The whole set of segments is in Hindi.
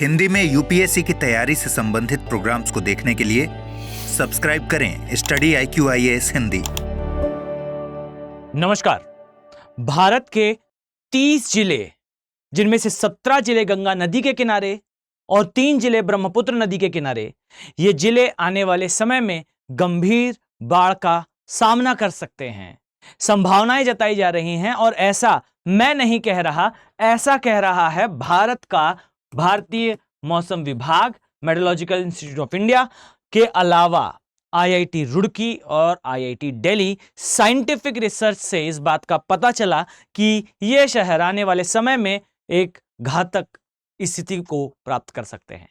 हिंदी में यूपीएससी की तैयारी से संबंधित प्रोग्राम्स को देखने के लिए सब्सक्राइब करें स्टडी IQ IAS हिंदी। नमस्कार। भारत के 30 जिले, जिनमें से 17 जिले गंगा नदी के किनारे और 3 जिले ब्रह्मपुत्र नदी के किनारे, ये जिले आने वाले समय में गंभीर बाढ़ का सामना कर सकते हैं। संभावनाएं जताई जा रही हैं और ऐसा मैं नहीं कह रहा, ऐसा कह रहा है भारत का भारतीय मौसम विभाग, मेट्रोलॉजिकल इंस्टीट्यूट ऑफ इंडिया के अलावा IIT रुड़की और IIT दिल्ली। साइंटिफिक रिसर्च से इस बात का पता चला कि यह शहर आने वाले समय में एक घातक स्थिति को प्राप्त कर सकते हैं।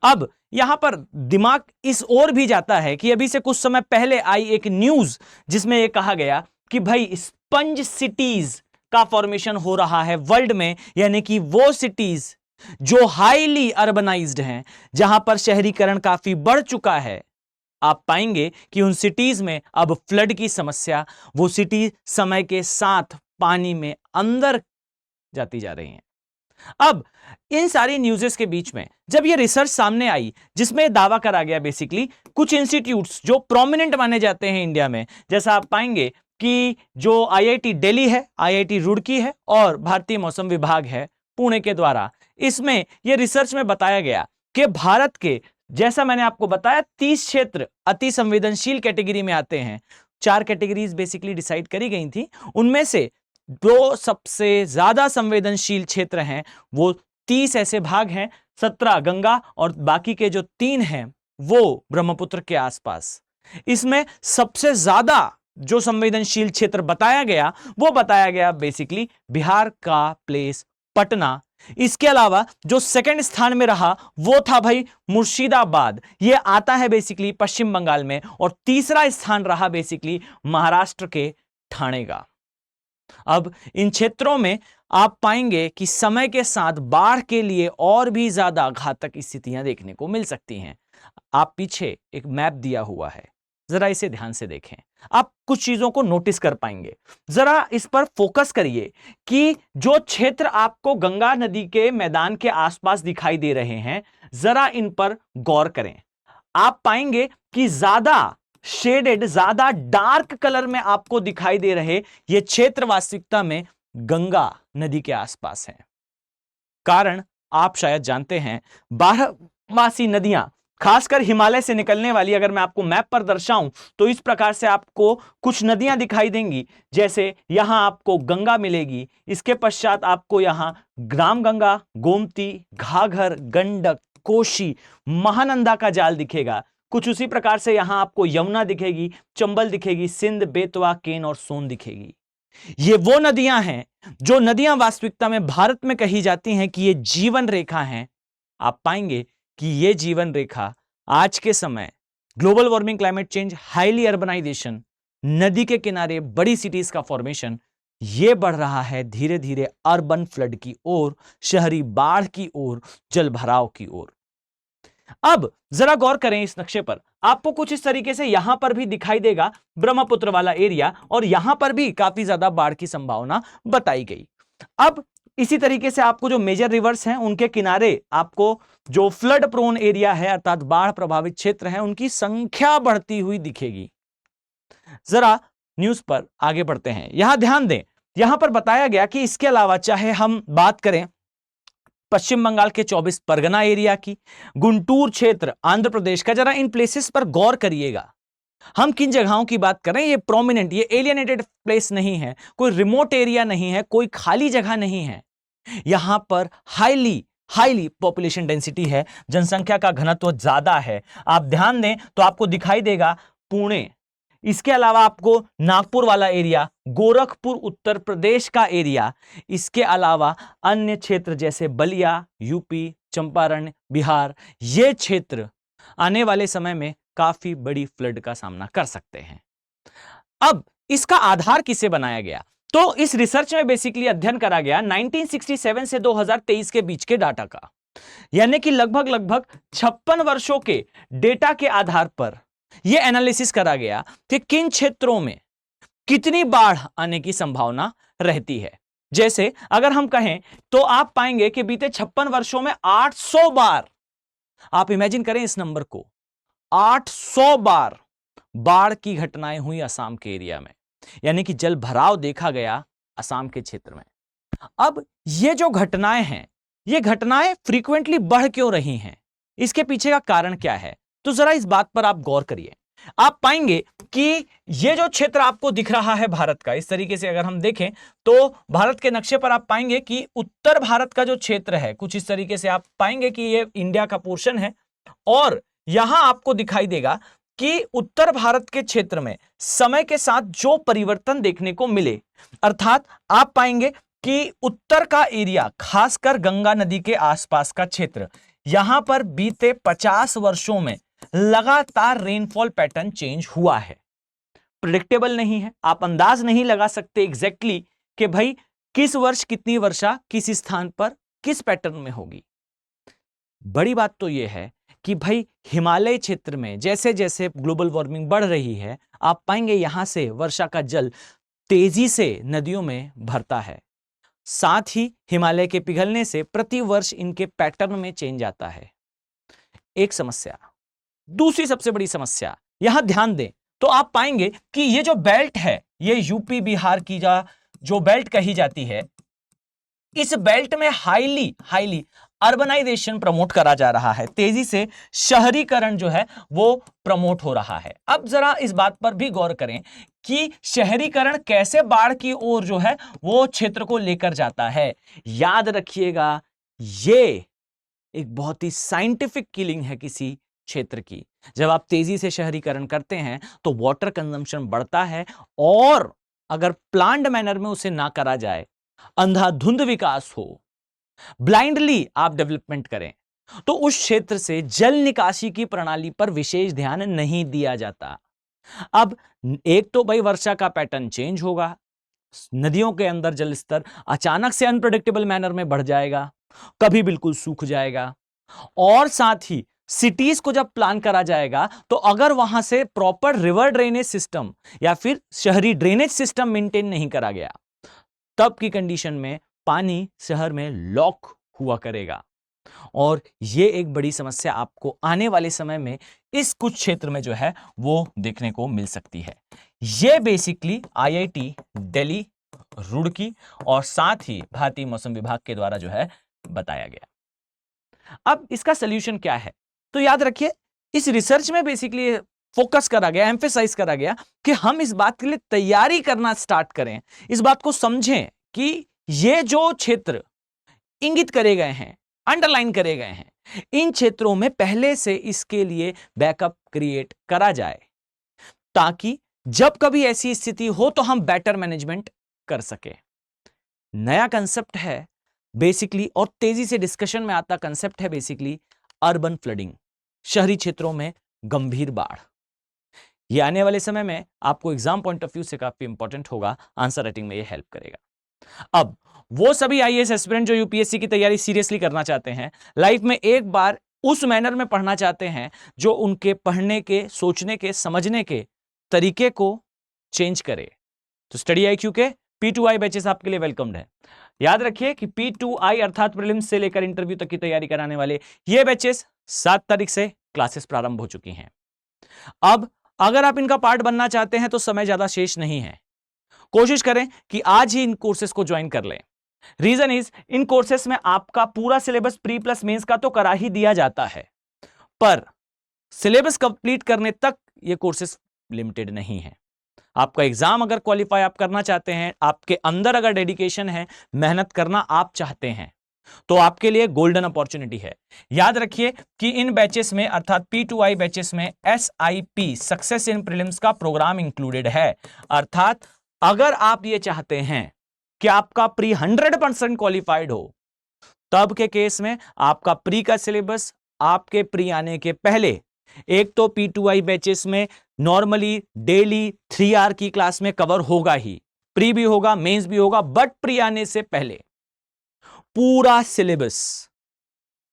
अब यहां पर दिमाग इस ओर भी जाता है कि अभी से कुछ समय पहले आई एक न्यूज जिसमें यह कहा गया कि भाई स्पंज सिटीज का फॉर्मेशन हो रहा है वर्ल्ड में, यानी कि वो सिटीज जो हाईली अर्बनाइज्ड हैं, जहां पर शहरीकरण काफी बढ़ चुका है। आप पाएंगे कि उन सिटीज में अब फ्लड की समस्या, वो सिटी समय के साथ पानी में अंदर जाती जा रही हैं। अब इन सारी न्यूज़ेस के बीच में जब ये रिसर्च सामने आई जिसमें दावा करा गया, बेसिकली कुछ इंस्टीट्यूट्स जो प्रोमिनेंट माने जाते हैं इंडिया में, जैसा आप पाएंगे कि जो IIT दिल्ली है, IIT रुड़की है और भारतीय मौसम विभाग है पुणे के द्वारा, इसमें यह रिसर्च में बताया गया कि भारत के, जैसा मैंने आपको बताया, 30 क्षेत्र अति संवेदनशील कैटेगरी में आते हैं। 4 कैटेगरीज बेसिकली डिसाइड करी गई थी, उनमें से 2 सबसे ज्यादा संवेदनशील क्षेत्र हैं, वो 30 ऐसे भाग हैं, 17 गंगा और बाकी के जो 3 हैं वो ब्रह्मपुत्र के आसपास। इसमें सबसे ज्यादा जो संवेदनशील क्षेत्र बताया गया वो बताया गया बेसिकली बिहार का प्लेस पटना। इसके अलावा जो सेकंड स्थान में रहा वो था भाई मुर्शिदाबाद, ये आता है बेसिकली पश्चिम बंगाल में, और तीसरा स्थान रहा बेसिकली महाराष्ट्र के ठाणे का। अब इन क्षेत्रों में आप पाएंगे कि समय के साथ बाढ़ के लिए और भी ज्यादा घातक स्थितियां देखने को मिल सकती हैं। आप पीछे एक मैप दिया हुआ है, जरा इसे ध्यान से देखें, आप कुछ चीजों को नोटिस कर पाएंगे। जरा इस पर फोकस करिए कि जो क्षेत्र आपको गंगा नदी के मैदान के आसपास दिखाई दे रहे हैं, जरा इन पर गौर करें। आप पाएंगे कि ज्यादा शेडेड, ज्यादा डार्क कलर में आपको दिखाई दे रहे ये क्षेत्र वास्तविकता में गंगा नदी के आसपास है। कारण आप शायद जानते हैं, बारहमासी नदियां, खासकर हिमालय से निकलने वाली, अगर मैं आपको मैप पर दर्शाऊं तो इस प्रकार से आपको कुछ नदियां दिखाई देंगी। जैसे यहां आपको गंगा मिलेगी, इसके पश्चात आपको यहां ग्रामगंगा, गोमती, घाघर, गंडक, कोशी, महानंदा का जाल दिखेगा। कुछ उसी प्रकार से यहां आपको यमुना दिखेगी, चंबल दिखेगी, सिंध, बेतवा, केन और सोन दिखेगी। ये वो नदियां हैं जो नदियां वास्तविकता में भारत में कही जाती हैं कि ये जीवन रेखा हैं। आप पाएंगे कि ये जीवन रेखा आज के समय global warming, climate change, highly urbanisation, नदी के किनारे बड़ी सिटीज का फॉर्मेशन, ये बढ़ रहा है धीरे धीरे अर्बन फ्लड की ओर, शहरी बाढ़ की ओर, जल भराव की ओर। अब जरा गौर करें इस नक्शे पर, आपको कुछ इस तरीके से यहां पर भी दिखाई देगा ब्रह्मपुत्र वाला एरिया, और यहां पर भी काफी ज्यादा बाढ़ की संभावना बताई गई। अब इसी तरीके से आपको जो मेजर रिवर्स हैं उनके किनारे आपको जो फ्लड प्रोन एरिया है अर्थात बाढ़ प्रभावित क्षेत्र है, उनकी संख्या बढ़ती हुई दिखेगी। जरा न्यूज पर आगे बढ़ते हैं। यहां ध्यान दें, यहां पर बताया गया कि इसके अलावा चाहे हम बात करें पश्चिम बंगाल के 24 परगना एरिया की, गुंटूर क्षेत्र आंध्र प्रदेश का, जरा इन प्लेसेस पर गौर करिएगा। हम किन जगहों की बात करें, ये प्रोमिनेंट, ये एलियनेटेड प्लेस नहीं है, कोई रिमोट एरिया नहीं है, कोई खाली जगह नहीं है। यहां पर हाईली पॉपुलेशन डेंसिटी है, जनसंख्या का घनत्व ज्यादा है। आप ध्यान दें तो आपको दिखाई देगा पुणे, इसके अलावा आपको नागपुर वाला एरिया, गोरखपुर उत्तर प्रदेश का एरिया, इसके अलावा अन्य क्षेत्र जैसे बलिया, यूपी, चंपारण, बिहार, ये क्षेत्र आने वाले समय में काफी बड़ी फ्लड का सामना कर सकते हैं। अब इसका आधार किसे बनाया गया, तो इस रिसर्च में बेसिकली अध्ययन करा गया 1967 से 2023 के बीच के डाटा का, यानी कि लगभग 56 वर्षों के डेटा के आधार पर यह एनालिसिस करा गया कि किन क्षेत्रों में कितनी बाढ़ आने की संभावना रहती है। जैसे अगर हम कहें तो आप पाएंगे कि बीते 56 वर्षों में 800 बार, आप इमेजिन करें इस नंबर को, 800 बार बाढ़ की घटनाएं हुई असम के एरिया में, यानी कि जल भराव देखा गया असम के क्षेत्र में। अब ये जो घटनाएं हैं, ये घटनाएं फ्रीक्वेंटली बढ़ क्यों रही हैं, इसके पीछे का कारण क्या है, तो जरा इस बात पर आप गौर करिए। आप पाएंगे कि ये जो क्षेत्र आपको दिख रहा है भारत का, इस तरीके से अगर हम देखें तो भारत के नक्शे पर आप पाएंगे कि उत्तर भारत का जो क्षेत्र है कुछ इस तरीके से आप पाएंगे कि ये इंडिया का पोर्शन है, और यहां आपको दिखाई देगा कि उत्तर भारत के क्षेत्र में समय के साथ जो परिवर्तन देखने को मिले, अर्थात आप पाएंगे कि उत्तर का एरिया, खासकर गंगा नदी के आसपास का क्षेत्र, यहां पर बीते 50 वर्षों में लगातार रेनफॉल पैटर्न चेंज हुआ है। प्रेडिक्टेबल नहीं है, आप अंदाज नहीं लगा सकते एग्जैक्टली कि भाई किस वर्ष कितनी वर्षा किस स्थान पर किस पैटर्न में होगी। बड़ी बात तो यह है कि भाई हिमालय क्षेत्र में जैसे जैसे ग्लोबल वार्मिंग बढ़ रही है, आप पाएंगे यहां से वर्षा का जल तेजी से नदियों में भरता है, साथ ही हिमालय के पिघलने से प्रति वर्ष इनके पैटर्न में चेंज आता है। एक समस्या। दूसरी सबसे बड़ी समस्या, यहां ध्यान दें तो आप पाएंगे कि ये जो बेल्ट है, ये यूपी बिहार की जो बेल्ट कही जाती है, इस बेल्ट में हाईली अर्बनाइजेशन प्रमोट करा जा रहा है, तेजी से शहरीकरण जो है वो प्रमोट हो रहा है। अब जरा इस बात पर भी गौर करें कि शहरीकरण कैसे बाढ़ की ओर जो है वो क्षेत्र को लेकर जाता है। याद रखिएगा, ये एक बहुत ही साइंटिफिक किलिंग है किसी क्षेत्र की। जब आप तेजी से शहरीकरण करते हैं तो वाटर कंजम्पशन बढ़ता है, और अगर प्लान्ड मैनर में उसे ना करा जाए, अंधाधुंध विकास हो, ब्लाइंडली आप डेवलपमेंट करें, तो उस क्षेत्र से जल निकासी की प्रणाली पर विशेष ध्यान नहीं दिया जाता। अब एक तो भाई वर्षा का पैटर्न चेंज होगा, नदियों के अंदर जल स्तर अचानक से अनप्रेडिक्टेबल मैनर में बढ़ जाएगा, कभी बिल्कुल सूख जाएगा, और साथ ही सिटीज को जब प्लान करा जाएगा तो अगर वहां से प्रॉपर रिवर ड्रेनेज सिस्टम या फिर शहरी ड्रेनेज सिस्टम मेंटेन नहीं करा गया, तब की कंडीशन में पानी शहर में लॉक हुआ करेगा, और यह एक बड़ी समस्या आपको आने वाले समय में इस कुछ क्षेत्र में जो है वो देखने को मिल सकती है। यह बेसिकली आईआईटी दिल्ली, रुड़की और साथ ही भारतीय मौसम विभाग के द्वारा जो है बताया गया। अब इसका सॉल्यूशन क्या है, तो याद रखिए इस रिसर्च में बेसिकली फोकस करा गया, एम्फेसाइज करा गया कि हम इस बात के लिए तैयारी करना स्टार्ट करें, इस बात को समझें कि ये जो क्षेत्र इंगित करे गए हैं, अंडरलाइन करे गए हैं, इन क्षेत्रों में पहले से इसके लिए बैकअप क्रिएट करा जाए, ताकि जब कभी ऐसी स्थिति हो तो हम बेटर मैनेजमेंट कर सके। नया कंसेप्ट है बेसिकली, और तेजी से डिस्कशन में आता कंसेप्ट है बेसिकली अर्बन फ्लडिंग, शहरी क्षेत्रों में गंभीर बाढ़। ये आने वाले समय में आपको एग्जाम पॉइंट ऑफ व्यू से काफी इंपॉर्टेंट होगा, आंसर राइटिंग में ये हेल्प करेगा। अब वो सभी आईएएस एस्पिरेंट जो यूपीएससी की तैयारी सीरियसली करना चाहते हैं, लाइफ में एक बार उस मैनर में पढ़ना चाहते हैं जो उनके पढ़ने के, सोचने के, समझने के तरीके को चेंज करे, तो स्टडी आईक्यू के P2I बैचेस आपके लिए वेलकम्ड है। याद रखिए कि P2I अर्थात प्रीलिम्स से लेकर इंटरव्यू तक की तैयारी कराने वाले ये बैचेस 7 तारीख से क्लासेस प्रारंभ हो चुकी हैं। अब अगर आप इनका पार्ट बनना चाहते हैं तो समय ज्यादा शेष नहीं है, कोशिश करें कि आज ही इन कोर्सेस को ज्वाइन कर लें। रीजन इज, इन कोर्सेस में आपका पूरा सिलेबस प्री प्लस मेंस का तो करा ही दिया जाता है, पर सिलेबस कंप्लीट करने तक ये कोर्सेस लिमिटेड नहीं है। आपका एग्जाम अगर क्वालिफाई आप करना चाहते हैं, आपके अंदर अगर डेडिकेशन है, मेहनत करना आप चाहते हैं, तो आपके लिए गोल्डन अपॉर्चुनिटी है। याद रखिए कि इन बैचेस में अर्थात P2I बैचेस में SIP सक्सेस इन प्रीलिम्स का प्रोग्राम इंक्लूडेड है। अर्थात अगर आप ये चाहते हैं कि आपका प्री 100% क्वालिफाइड हो, तब के केस में आपका प्री का सिलेबस आपके प्री आने के पहले एक तो P2I बैचेस में नॉर्मली डेली 3 आवर की क्लास में कवर होगा ही, प्री भी होगा, मेंस भी होगा, बट प्री आने से पहले पूरा सिलेबस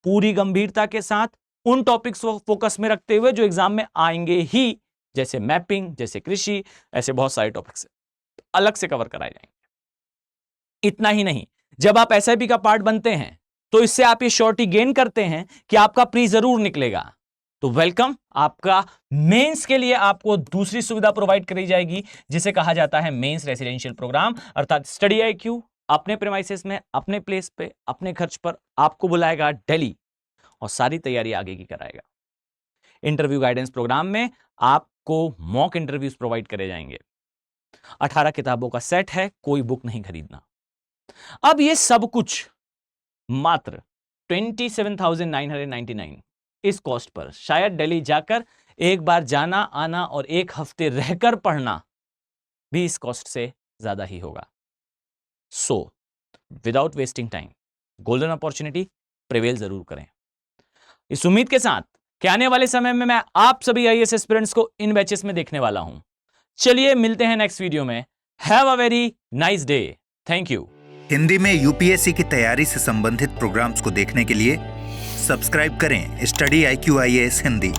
पूरी गंभीरता के साथ उन टॉपिक्स को फोकस में रखते हुए जो एग्जाम में आएंगे ही, जैसे मैपिंग, जैसे कृषि, ऐसे बहुत सारे टॉपिक्स अलग से कवर कराए जाएंगे। इतना ही नहीं, जब आप एसआईपी का पार्ट बनते हैं तो इससे आप ये श्योरिटी गेन करते हैं कि आपका प्री जरूर निकलेगा। तो वेलकम, आपका मेंस के लिए आपको दूसरी सुविधा प्रोवाइड करी जाएगी जिसे कहा जाता है मेंस रेसिडेंशियल प्रोग्राम, अर्थात स्टडी आईक्यू अपने प्रेमाइसेस में, अपने प्लेस पे, अपने खर्च पर आपको बुलाएगा दिल्ली और सारी तैयारी आगे की कराएगा। इंटरव्यू गाइडेंस प्रोग्राम में आपको मॉक इंटरव्यूज प्रोवाइड करे जाएंगे। 18 किताबों का सेट है, कोई बुक नहीं खरीदना। अब ये सब कुछ मात्र 27,999 इस कॉस्ट पर, शायद दिल्ली जाकर एक बार जाना आना और एक हफ्ते रहकर पढ़ना भी इस कॉस्ट से ज्यादा ही होगा। So without wasting time, golden opportunity prevail जरूर करें, इस उम्मीद के साथ कि आने वाले समय में मैं आप सभी आईएएस एस्पिरेंट्स को इन बैचेस में देखने वाला हूं। चलिए मिलते हैं नेक्स्ट वीडियो में। Have a very nice day. Thank you. Hindi में यूपीएससी की तैयारी से संबंधित प्रोग्राम्स को देखने के लिए सब्सक्राइब करें स्टडी IQ IAS हिंदी।